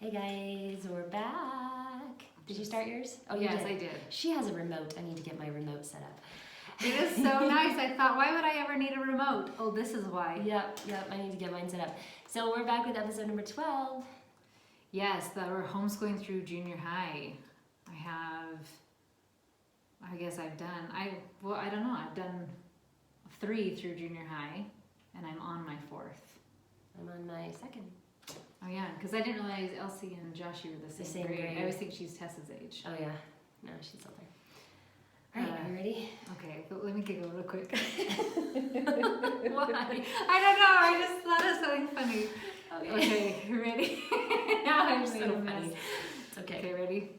Hey guys, we're back. Did you start yours? Oh, yes, I did. She has a remote. I need to get my remote set up. It is so nice. I thought, why would I ever need a remote? Oh, this is why. Yep, I need to get mine set up. So we're back with episode number 12. Yes, that we're homeschooling through junior high. I don't know. I've done 3 through junior high, and I'm on my 4th. I'm on my 2nd. Oh yeah, because I didn't realize Elsie and Joshie were the same grade. I always think she's Tessa's age. Oh yeah, no, she's older. All right, are you ready? Okay, but let me giggle real quick. Why? I don't know. I just thought of something funny. Okay, you ready? I'm so funny. It's okay. Okay, ready?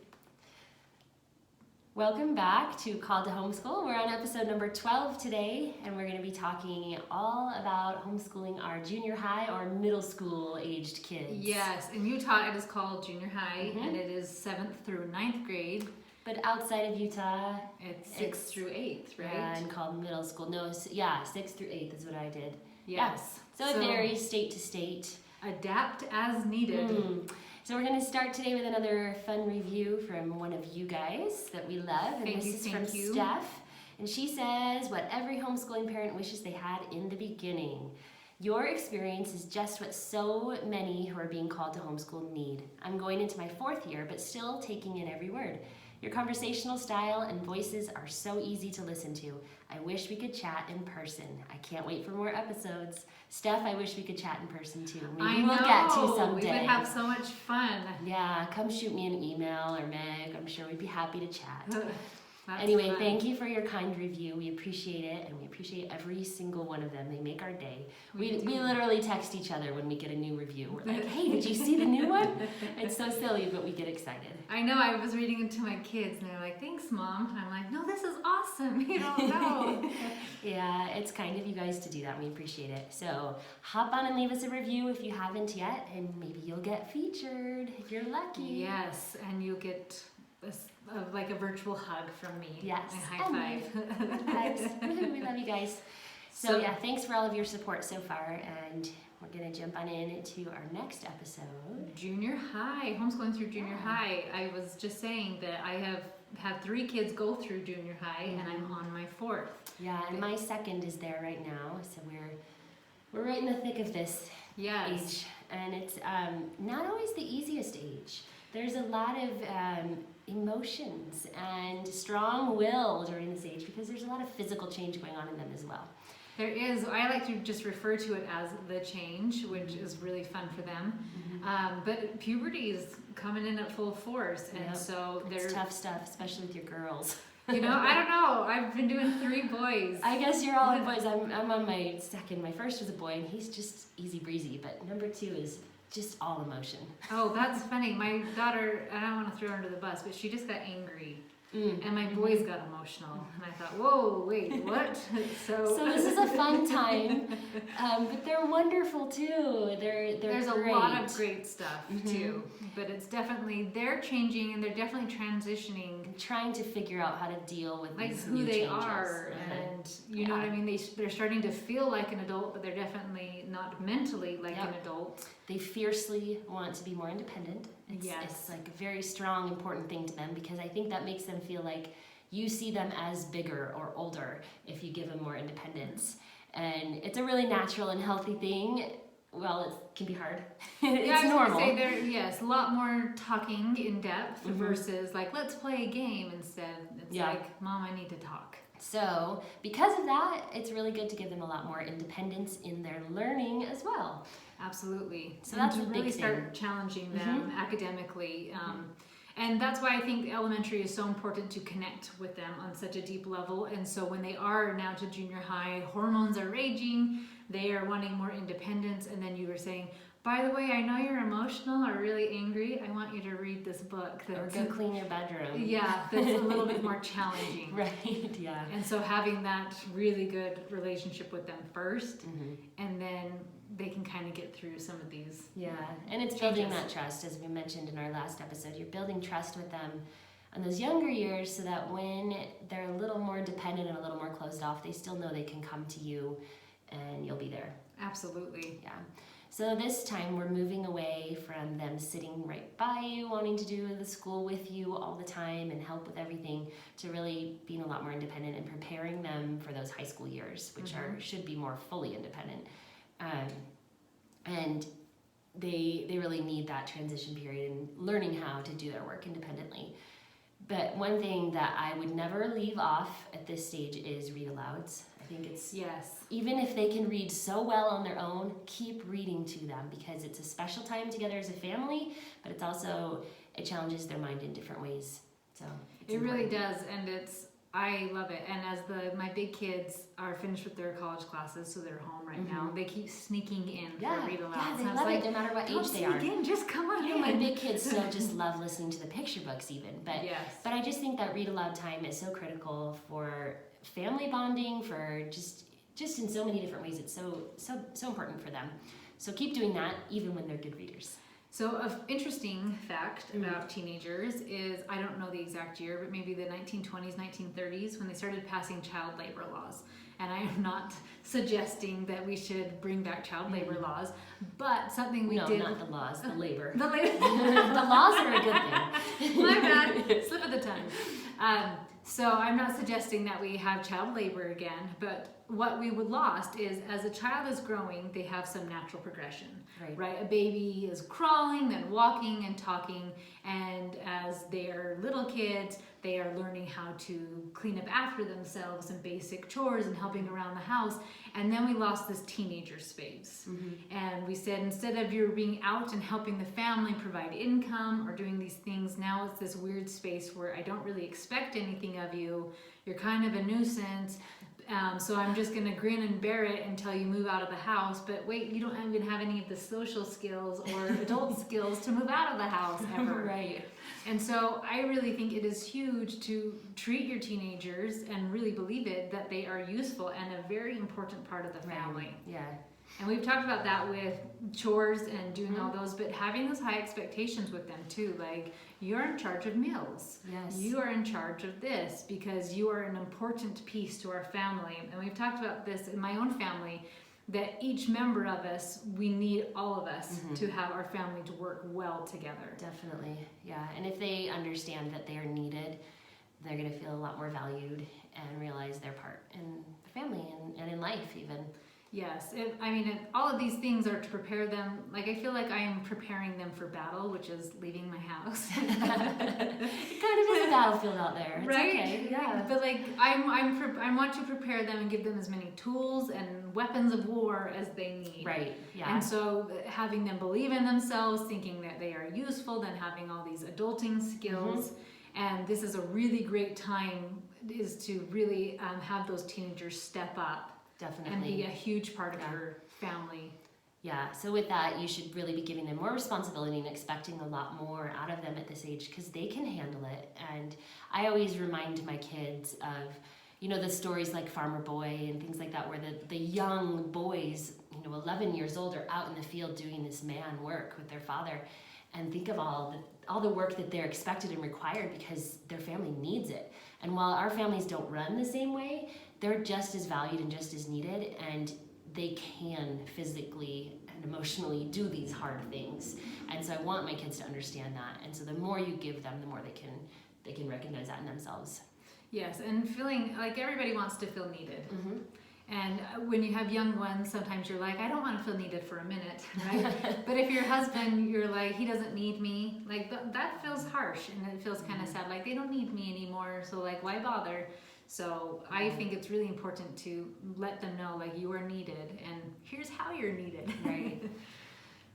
Welcome back to Called to Homeschool. We're on episode number 12 today, and we're going to be talking all about homeschooling our junior high or middle school aged kids. Yes, in Utah it is called junior high, and it is 7th through 9th grade. But outside of Utah, it's 6th through 8th, right? Yeah, and called middle school. No, 6th through 8th is what I did. Yes. Yeah. So it varies state to state. Adapt as needed. So we're going to start today with another fun review from one of you guys that we love. And this is from Steph. And she says, what every homeschooling parent wishes they had in the beginning. Your experience is just what so many who are being called to homeschool need. I'm going into my 4th year, but still taking in every word. Your conversational style and voices are so easy to listen to. I wish we could chat in person. I can't wait for more episodes. Steph, I wish we could chat in person too. Maybe we'll get to someday. We would have so much fun. Yeah, come shoot me an email or Meg. I'm sure we'd be happy to chat. Anyway, fun. Thank you for your kind review. We appreciate it, and we appreciate every single one of them. They make our day. We literally text each other when we get a new review. We're like, hey, did you see the new one? It's so silly, but we get excited. I know. I was reading it to my kids, and they're like, thanks, Mom. And I'm like, no, this is awesome. You don't know. Yeah, it's kind of you guys to do that. We appreciate it. So hop on and leave us a review if you haven't yet, and maybe you'll get featured if you're lucky. Yes, and you'll get like a virtual hug from me. Yes. And high five. Hugs. We love you guys. So yeah, thanks for all of your support so far, and we're going to jump on into our next episode. Junior high, homeschooling through junior high. I was just saying that I have had 3 kids go through junior high, and I'm on my 4th. Yeah, and my 2nd is there right now, so we're right in the thick of this age, and it's not always the easiest age. There's a lot of emotions and strong will during this age because there's a lot of physical change going on in them as well. There is. I like to just refer to it as the change, which is really fun for them. But puberty is coming in at full force, and so it's tough stuff, especially with your girls. You know, I don't know. I've been doing 3 boys. I guess you're all boys. I'm on my 2nd. My 1st was a boy, and he's just easy breezy. But number 2 is just all emotion. Oh, that's funny. My daughter, I don't want to throw her under the bus, but she just got angry. And my boys got emotional. And I thought, whoa, wait, what? So this is a fun time. But they're wonderful too. There's great. A lot of great stuff too. But it's definitely, they're changing and they're definitely transitioning. Trying to figure out how to deal with like these who new they changes. are. And you know what I mean? They're starting to feel like an adult, but they're definitely not mentally like an adult. They fiercely want to be more independent. It's like a very strong, important thing to them because I think that makes them feel like you see them as bigger or older if you give them more independence. And it's a really natural and healthy thing. Well, it can be hard. It's normal. I was gonna say a lot more talking in depth versus like, let's play a game instead. It's like, Mom, I need to talk. So because of that, it's really good to give them a lot more independence in their learning as well. Absolutely. So that's to a big really thing. Start challenging them academically. And that's why I think elementary is so important to connect with them on such a deep level. And so when they are now to junior high, hormones are raging, they are wanting more independence. And then you were saying, by the way, I know you're emotional or really angry. I want you to read this book. Or go clean your bedroom. Yeah, that's a little bit more challenging. Right, yeah. And so having that really good relationship with them first, and then they can kind of get through some of these. Yeah, and it's building that trust, as we mentioned in our last episode. You're building trust with them in those younger years so that when they're a little more dependent and a little more closed off, they still know they can come to you and you'll be there. Absolutely. Yeah. So this time we're moving away from them them sitting right by you, wanting to do the school with you all the time and help with everything, to really being a lot more independent and preparing them for those high school years, which should be more fully independent. And they really need that transition period and learning how to do their work independently. But one thing that I would never leave off at this stage is read alouds. I think it's, even if they can read so well on their own, keep reading to them, because it's a special time together as a family, but it's also, it challenges their mind in different ways. So it really does, and I love it. And as my big kids are finished with their college classes, so they're home right now, they keep sneaking in for read aloud. Yeah, they love it no matter what age they are. In, just come on in. My big kids still just love listening to the picture books even. But I just think that read aloud time is so critical for family bonding, for just in so many different ways. It's so important for them. So keep doing that even when they're good readers. So an interesting fact about teenagers is, I don't know the exact year, but maybe the 1920s, 1930s, when they started passing child labor laws. And I am not suggesting that we should bring back child labor laws, but something we did... No, not the laws, the labor. The labor. The laws are a good thing. My bad, slip of the tongue. So I'm not suggesting that we have child labor again, but what we would lost is, as a child is growing, they have some natural progression, right? A baby is crawling, then walking and talking, and as they are little kids, they are learning how to clean up after themselves and basic chores and helping around the house. And then we lost this teenager space. And we said, instead of you being out and helping the family provide income or doing these things, now it's this weird space where I don't really expect anything of you. You're kind of a nuisance. So I'm just going to grin and bear it until you move out of the house. But wait, you don't even have any of the social skills or adult skills to move out of the house ever. Right. And so I really think it is huge to treat your teenagers and really believe it, that they are useful and a very important part of the family. Yeah. And we've talked about that with chores and doing all those, but having those high expectations with them too. Like, you're in charge of meals. Yes. You are in charge of this because you are an important piece to our family. And we've talked about this in my own family, that each member of us, we need all of us to have our family to work well together. Definitely, yeah. And if they understand that they are needed, they're going to feel a lot more valued and realize their part in the family and in life even. Yes, all of these things are to prepare them. Like, I feel like I am preparing them for battle, which is leaving my house. It kind of is a battlefield out there. It's right? Okay. Yeah. But like, I want to prepare them and give them as many tools and weapons of war as they need. Right. Yeah. And so having them believe in themselves, thinking that they are useful, then having all these adulting skills. And this is a really great time, is to really have those teenagers step up. Definitely. And be a huge part of your family. Yeah, so with that, you should really be giving them more responsibility and expecting a lot more out of them at this age, because they can handle it. And I always remind my kids of, the stories like Farmer Boy and things like that, where the young boys, 11 years old, are out in the field doing this man work with their father. And think of all the work that they're expected and required because their family needs it. And while our families don't run the same way, they're just as valued and just as needed, and they can physically and emotionally do these hard things. And so I want my kids to understand that. And so the more you give them, the more they can recognize that in themselves. Yes, and feeling like everybody wants to feel needed. And when you have young ones, sometimes you're like, I don't want to feel needed for a minute, right? But if your husband, you're like, he doesn't need me, like that feels harsh, and it feels kind of sad, like they don't need me anymore, so like, why bother? So I think it's really important to let them know, like, you are needed, and here's how you're needed. Right.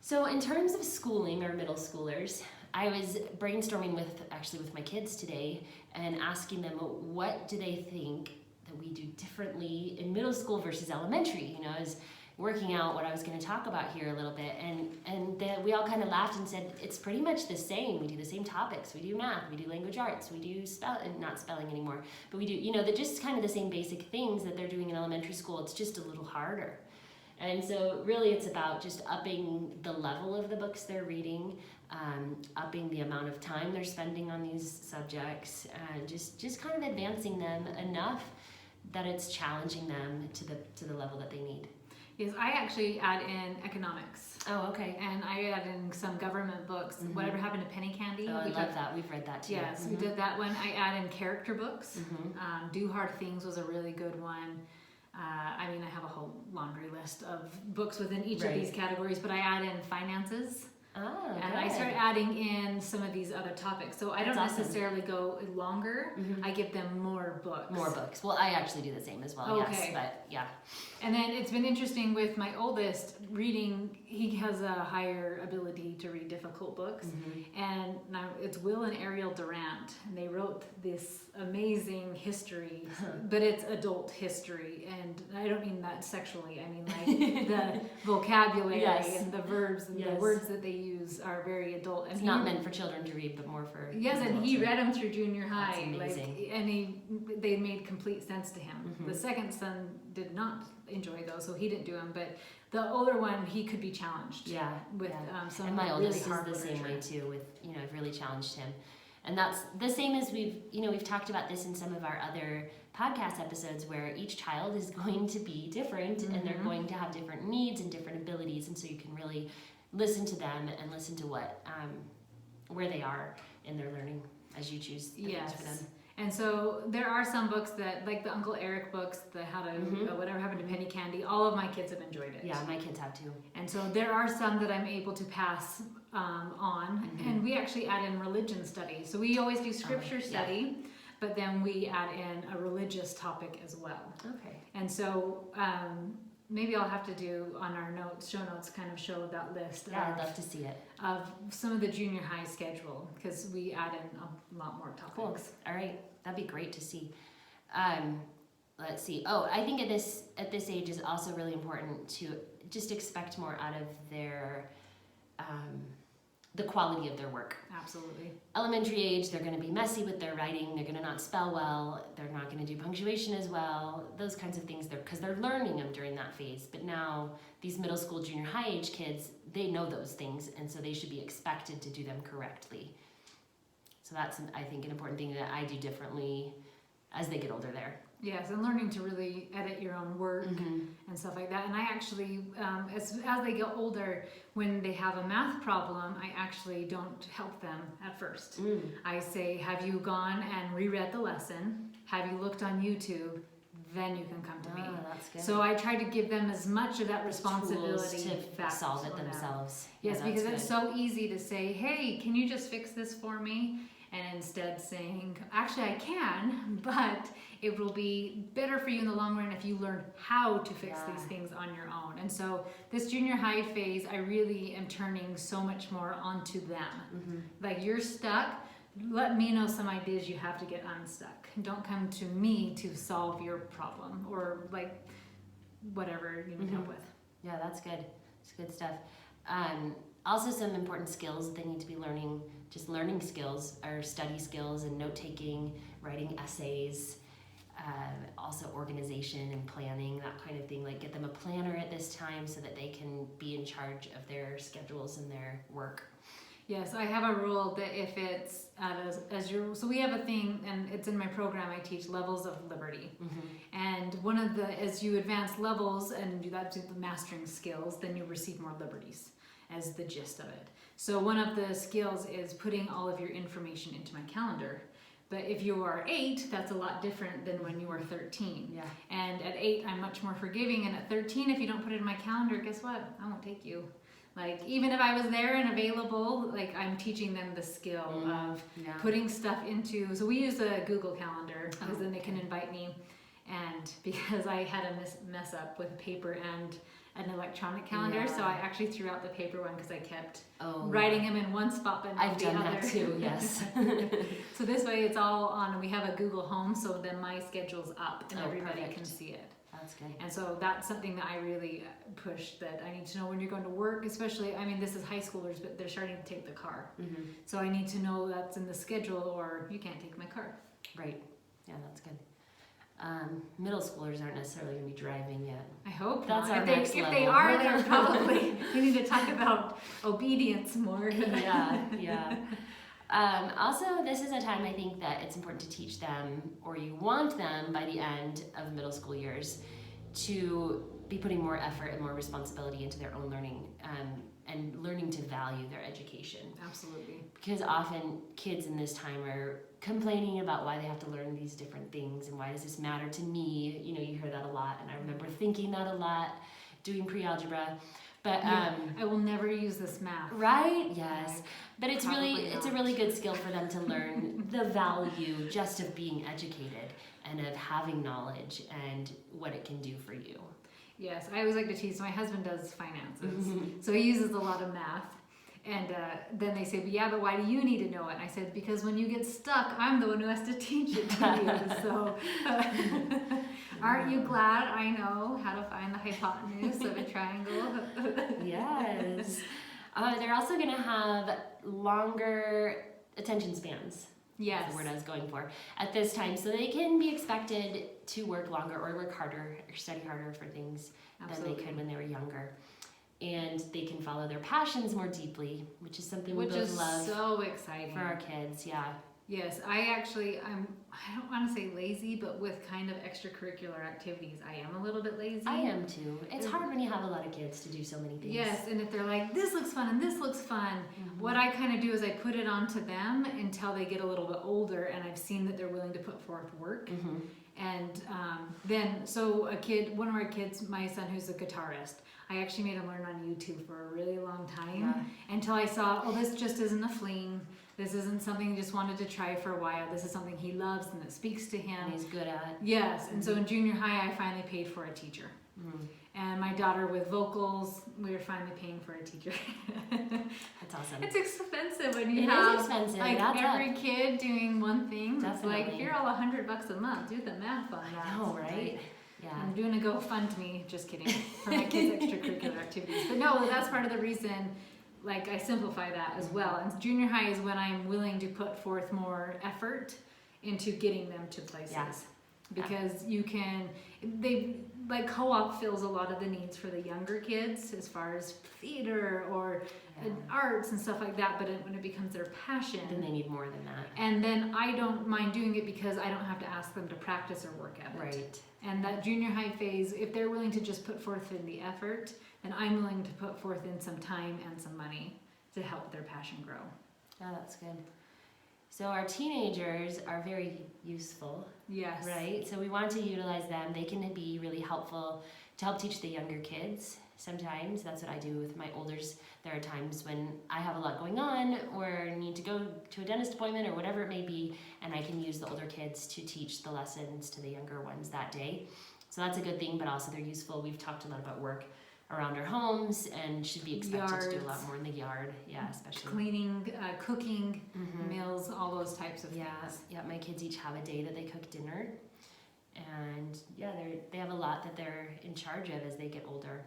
So in terms of schooling our middle schoolers, I was brainstorming with my kids today and asking them, what do they think that we do differently in middle school versus elementary? I was working out what I was going to talk about here a little bit, and we all kind of laughed and said it's pretty much the same. We do the same topics. We do math, we do language arts, we do not spelling anymore, but we do, they're just kind of the same basic things that they're doing in elementary school. It's just a little harder. And so really it's about just upping the level of the books they're reading, upping the amount of time they're spending on these subjects, and just kind of advancing them enough that it's challenging them to the level that they need. Is I actually add in economics. Oh, okay. And I add in some government books. Whatever Happened to Penny Candy. Oh, I love that. We've read that too. Yes, we did that one. I add in character books. Do Hard Things was a really good one. I mean, I have a whole laundry list of books within each of these categories, but I add in finances. Oh, and I start adding in some of these other topics. So I don't necessarily go longer. I give them more books. More books. Well, I actually do the same as well. Okay. Yes, but yeah. And then it's been interesting with my oldest reading. He has a higher ability to read difficult books. And now it's Will and Ariel Durant. And they wrote this amazing history, but it's adult history. And I don't mean that sexually. I mean like the vocabulary and the verbs and the words that they use are very adult. And it's not meant for children to read, but more for and he read them through junior high. That's amazing. And they made complete sense to him. The second son did not enjoy those, so he didn't do them. But the older one, he could be challenged. With some and my really oldest hard is the same literature. way too. With I've really challenged him, and that's the same as we've talked about this in some of our other podcast episodes, where each child is going to be different, and they're going to have different needs and different abilities, and so you can really listen to them and listen to what where they are in their learning as you choose the things for them. And so there are some books that, like the Uncle Eric books, the How to Whatever Happened to Penny Candy, all of my kids have enjoyed it. Yeah, my kids have too. And so there are some that I'm able to pass on, and we actually add in religion study. So we always do scripture study, but then we add in a religious topic as well. Okay. And so maybe I'll have to do on our show notes, kind of show that list. Yeah, I'd love to see it. Of some of the junior high schedule, because we add in a lot more topics. Cool. All right, that'd be great to see. Let's see. Oh, I think at this age is also really important to just expect more out of their the quality of their work. Absolutely. Elementary age, they're going to be messy with their writing. They're going to not spell well. They're not going to do punctuation as well. Those kinds of things, because they're learning them during that phase. But now these middle school, junior high age kids, they know those things, and so they should be expected to do them correctly. So that's, I think, an important thing that I do differently as they get older there. Yes, and learning to really edit your own work and stuff like that. And I actually, as they get older, when they have a math problem, I actually don't help them at first. I say, have you gone and reread the lesson? Have you looked on YouTube? Then you can come to me. That's good. So I try to give them as much of that responsibility to solve it themselves. Yes, because it's so easy to say, hey, can you just fix this for me? And instead saying, actually I can, but it will be better for you in the long run if you learn how to fix these things on your own. And so this junior high phase, I really am turning so much more onto them. Like, you're stuck, let me know some ideas you have to get unstuck. Don't come to me to solve your problem or like whatever you need help with. Yeah, that's good. It's good stuff. Also, some important skills they need to be learning, just learning skills, are study skills and note-taking, writing essays, also organization and planning, that kind of thing. Like, get them a planner at this time so that they can be in charge of their schedules and their work. Yes, I have a rule that if it's so we have a thing, and it's in my program, I teach levels of liberty. And one of as you advance levels and that's the mastering skills, then you receive more liberties as the gist of it. So one of the skills is putting all of your information into my calendar. But if you are 8, that's a lot different than when you are 13. Yeah. And at 8, I'm much more forgiving. And at 13, if you don't put it in my calendar, guess what? I won't take you. Like, even if I was there and available, like, I'm teaching them the skill of putting stuff into, so we use a Google Calendar, because then they can invite me. And because I had a mess up with paper and an electronic calendar, so I actually threw out the paper one because I kept writing them in one spot but not I've the done other. that too, yes. So this way it's all on, we have a Google Home, so then my schedule's up and everybody can see it. That's good. And so that's something that I really push, that I need to know when you're going to work, especially, I mean, this is high schoolers, but they're starting to take the car. So I need to know that's in the schedule, or you can't take my car. Right. Yeah, that's good. Middle schoolers aren't necessarily going to be driving yet. I hope that's not. Our next level. If they are, they're probably, we need to talk about obedience more. Yeah. Also, this is a time I think that it's important to teach them, or you want them by the end of middle school years, to be putting more effort and more responsibility into their own learning, and learning to value their education. Absolutely. Because often kids in this time are complaining about why they have to learn these different things and why does this matter to me. You know, you hear that a lot, and I remember thinking that a lot doing pre-algebra. But I will never use this math. Right? Yes. But it's a not. really good skill for them to learn the value just of being educated and of having knowledge and what it can do for you. Yes, I always like to tease. My husband does finances, so he uses a lot of math. And then they say, but why do you need to know it? And I said, because when you get stuck, I'm the one who has to teach it to you. So aren't you glad I know how to find the hypotenuse of a triangle? Yes. They're also going to have longer attention spans. Yes. That's the word I was going for at this time. So they can be expected to work longer or work harder or study harder for things than they could when they were younger. And they can follow their passions more deeply, which is something we both love. So exciting for our kids. Yeah. Yes, I don't want to say lazy, but with kind of extracurricular activities, I am a little bit lazy. I am too. It's hard when you have a lot of kids to do so many things. Yes, and if they're like, this looks fun and this looks fun, what I kind of do is I put it onto them until they get a little bit older, and I've seen that they're willing to put forth work. And then, so one of our kids, my son who's a guitarist, I actually made him learn on YouTube for a really long time until I saw, this just isn't a fling. This isn't something he just wanted to try for a while. This is something he loves and that speaks to him. And he's good at. Yes, and so in junior high, I finally paid for a teacher. And my daughter with vocals, we were finally paying for a teacher. That's awesome. It's expensive when you have expensive. like That's every kid doing one thing. Definitely. It's like, if you're all $100 a month, do the math on that. I know, right? Yeah. I'm doing a GoFundMe, just kidding, for my kids' extracurricular activities. But no, that's part of the reason, like, I simplify that as well. And junior high is when I'm willing to put forth more effort into getting them to places. Yeah. Because co-op fills a lot of the needs for the younger kids as far as theater or arts and stuff like that, but when it becomes their passion, then they need more than that. And then I don't mind doing it because I don't have to ask them to practice or work at it. Right. And that junior high phase, if they're willing to just put forth in the effort, then I'm willing to put forth in some time and some money to help their passion grow. Oh, that's good. So our teenagers are very useful. Yes. Right? So we want to utilize them. They can be really helpful to help teach the younger kids. Sometimes that's what I do with my olders. There are times when I have a lot going on or need to go to a dentist appointment or whatever it may be, and I can use the older kids to teach the lessons to the younger ones that day. So that's a good thing, but also they're useful. We've talked a lot about work around our homes and should be expected to do a lot more in the yard. Yeah, especially cleaning, cooking, meals, all those types of things. Yeah, my kids each have a day that they cook dinner, and they have a lot that they're in charge of as they get older.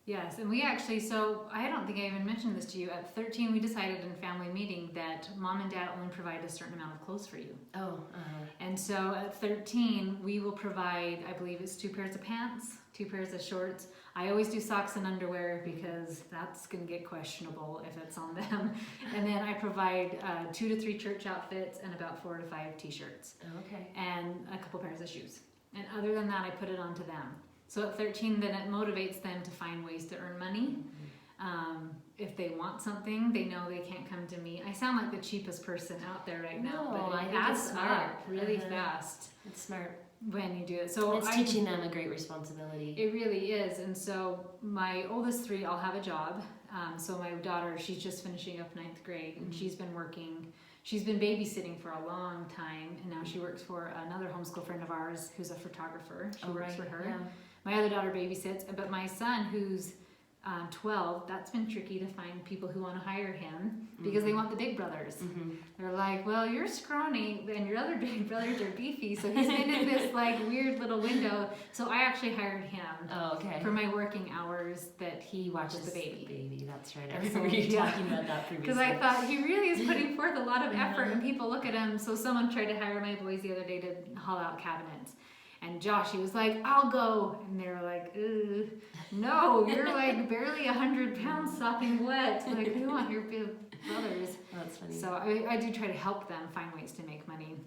Yes, and we actually, so I don't think I even mentioned this to you. At 13, we decided in family meeting that mom and dad only provide a certain amount of clothes for you. Oh, And so at 13, we will provide, I believe it's 2 pairs of pants, 2 pairs of shorts. I always do socks and underwear because that's going to get questionable if it's on them. And then I provide 2 to 3 church outfits and about 4 to 5 t-shirts. Okay. And a couple pairs of shoes. And other than that, I put it onto them. So at 13, then it motivates them to find ways to earn money. If they want something, they know they can't come to me. I sound like the cheapest person out there right now, but I it think adds it's smart. up really fast. It's smart. When you do it. So it's teaching them a great responsibility. It really is. And so my oldest 3 all have a job. So my daughter, she's just finishing up 9th grade, and she's been working. She's been babysitting for a long time, and now she works for another homeschool friend of ours who's a photographer. She works for her. Yeah. My other daughter babysits, but my son, who's 12, that's been tricky to find people who want to hire him because they want the big brothers. They're like, well, you're scrawny and your other big brothers are beefy, so he's been in this like weird little window. So I actually hired him for my working hours that he watches the baby. That's right. I remember you talking about that previously. Because I thought he really is putting forth a lot of effort, and people look at him. So someone tried to hire my boys the other day to haul out cabinets. And Josh, he was like, I'll go. And they were like, no, you're like barely 100 pounds sopping wet. Like, we want your big brothers. That's funny. So I do try to help them find ways to make money.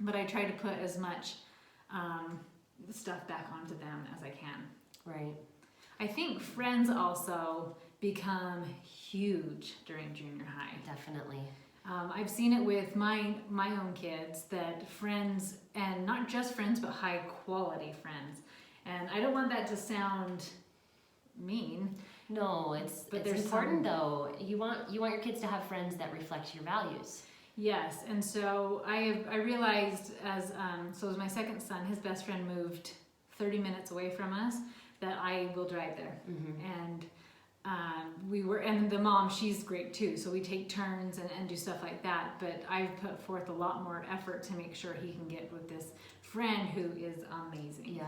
But I try to put as much stuff back onto them as I can. Right. I think friends also become huge during junior high. Definitely. I've seen it with my own kids, that friends, and not just friends, but high quality friends. And I don't want that to sound mean. No, it's important though. You want your kids to have friends that reflect your values. Yes, and so I realized as my second son, his best friend moved 30 minutes away from us, that I will drive there. And and the mom, she's great too, so we take turns and do stuff like that, but I've put forth a lot more effort to make sure he can get with this friend who is amazing.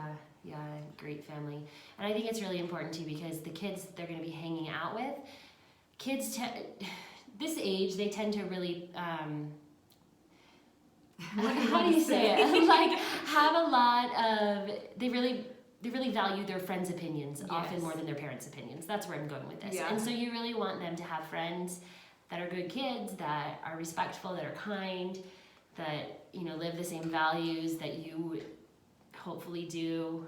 Yeah, great family. And I think it's really important too, because the kids they're going to be hanging out with, this age, they tend to really how do you say it? Like, have a lot of, they really value their friends' opinions often more than their parents' opinions. That's where I'm going with this. And so you really want them to have friends that are good kids, that are respectful, that are kind, that, live the same values that you hopefully do,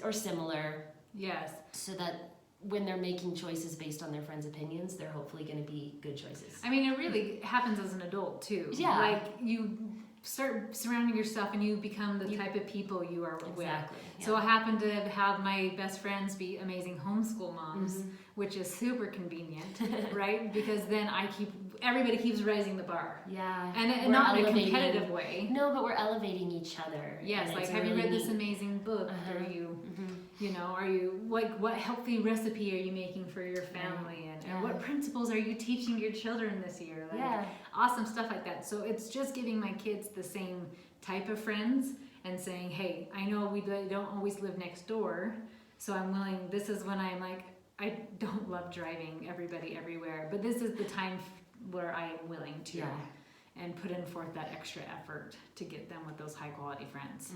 or similar. Yes. So that when they're making choices based on their friends' opinions, they're hopefully going to be good choices. I mean, it really happens as an adult too. Yeah. Like, you start surrounding yourself and you become the type of people you are with. Exactly. Yeah. So I happen to have my best friends be amazing homeschool moms, which is super convenient, right? Because then everybody keeps raising the bar. Yeah. And not in a competitive way. No, but we're elevating each other. Yes, like, have you read this amazing book? Are you, what healthy recipe are you making for your family? And what principles are you teaching your children this year? Like, awesome stuff like that. So it's just giving my kids the same type of friends and saying, hey, I know we don't always live next door, so I'm willing, this is when I'm like, I don't love driving everybody everywhere, but this is the time where I am willing to and put in forth that extra effort to get them with those high quality friends.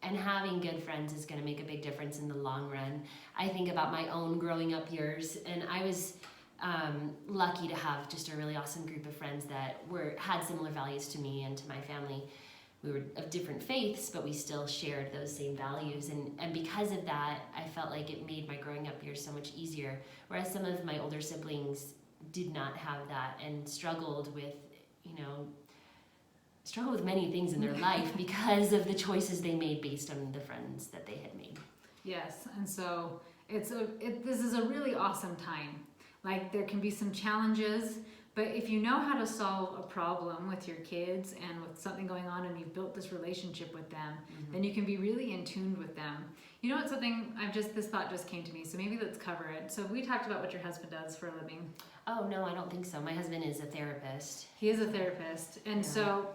And having good friends is going to make a big difference in the long run. I think about my own growing up years, and I was lucky to have just a really awesome group of friends that had similar values to me and to my family. We were of different faiths, but we still shared those same values. And because of that, I felt like it made my growing up years so much easier. Whereas some of my older siblings did not have that and struggled with many things in their life because of the choices they made based on the friends that they had made. Yes, and so this is a really awesome time. Like, there can be some challenges, but if you know how to solve a problem with your kids and with something going on and you've built this relationship with them, then you can be really in tune with them. You know what, this thought just came to me, so maybe let's cover it. So we talked about what your husband does for a living. Oh, no, I don't think so. My husband is a therapist. He is a therapist, and so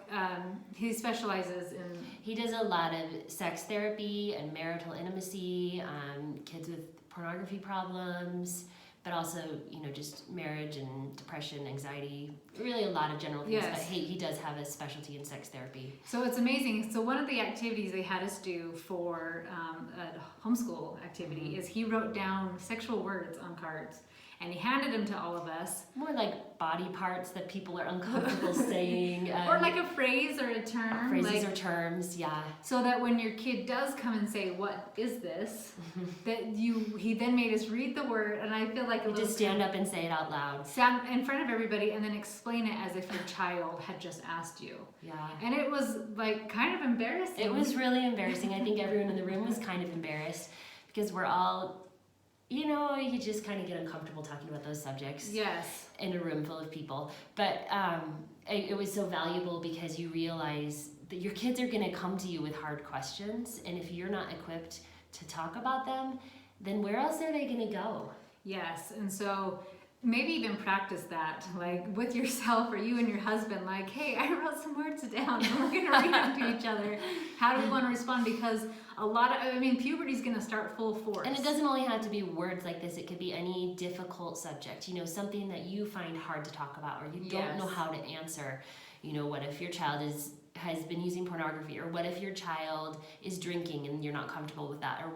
he specializes in... He does a lot of sex therapy and marital intimacy, kids with pornography problems, but also, just marriage and depression, anxiety, really a lot of general things. But he does have a specialty in sex therapy. So it's amazing. So one of the activities they had us do for a homeschool activity is he wrote down sexual words on cards, and he handed them to all of us. More like body parts that people are uncomfortable saying. Or like a phrase or a term. Phrases or terms, yeah. So that when your kid does come and say, what is this? He then made us read the word, and I feel like... You just stand up and say it out loud. Stand in front of everybody and then explain it as if your child had just asked you. Yeah. And it was like kind of embarrassing. It was really embarrassing. I think everyone in the room was kind of embarrassed because we're all... you just kind of get uncomfortable talking about those subjects. Yes. In a room full of people. But it was so valuable because you realize that your kids are going to come to you with hard questions. And if you're not equipped to talk about them, then where else are they going to go? Yes. And so maybe even practice that, like with yourself or you and your husband, like, hey, I wrote some words down and we're going to read them to each other. How do we want to respond? Because puberty is going to start full force. And it doesn't only have to be words like this. It could be any difficult subject, something that you find hard to talk about or you don't know how to answer. What if your child has been using pornography, or what if your child is drinking and you're not comfortable with that, or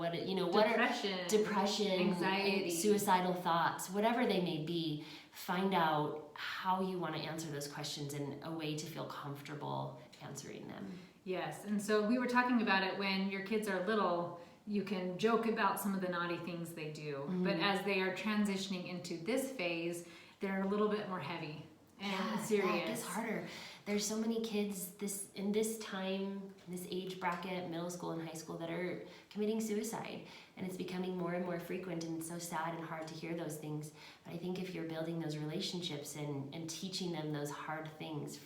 depression, anxiety, suicidal thoughts, whatever they may be. Find out how you want to answer those questions and a way to feel comfortable answering them. Yes, and so we were talking about it when your kids are little. you can joke about some of the naughty things they do, but as they are transitioning into this phase, they're a little bit more heavy and serious. Yeah, it gets harder. There's so many kids in this time, this age bracket, middle school and high school, that are committing suicide, and it's becoming more and more frequent, and it's so sad and hard to hear those things. But I think if you're building those relationships and teaching them those hard things,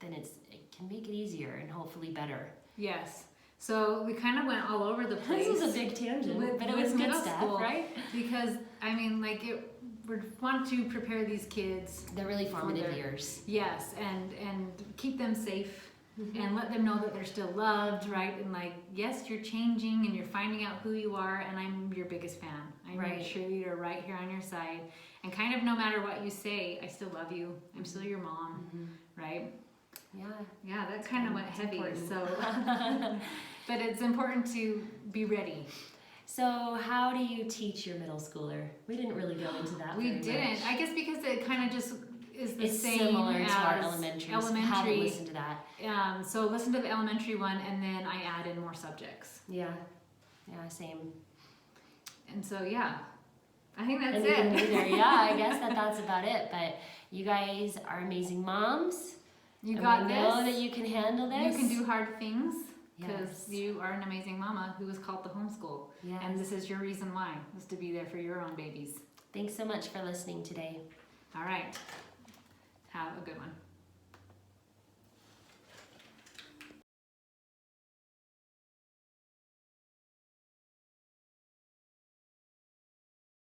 then it can make it easier and hopefully better. Yes. So we kind of went all over the place. This was a big tangent, but it was good stuff, right? Because, I mean, like, we want to prepare these kids. They're really formative years. Yes, and keep them safe and let them know that they're still loved, right? And like, yes, you're changing and you're finding out who you are, and I'm your biggest fan. I'm your cheerleader right here on your side. And kind of no matter what you say, I still love you. I'm still your mom, right? Yeah, that kind of went heavy. Important. So, but it's important to be ready. So how do you teach your middle schooler? We didn't really go into that. We didn't. Much. I guess because it kind of just is the same similar as to our elementary. Haven't listened to that. So listen to the elementary one, and then I add in more subjects. Yeah, same. And so I think that's it. Yeah, I guess that's about it. But you guys are amazing moms. You got this. Know that you can handle this. You can do hard things. Because you are an amazing mama who was called to homeschool. Yes. And this is your reason why, is to be there for your own babies. Thanks so much for listening today. All right. Have a good one.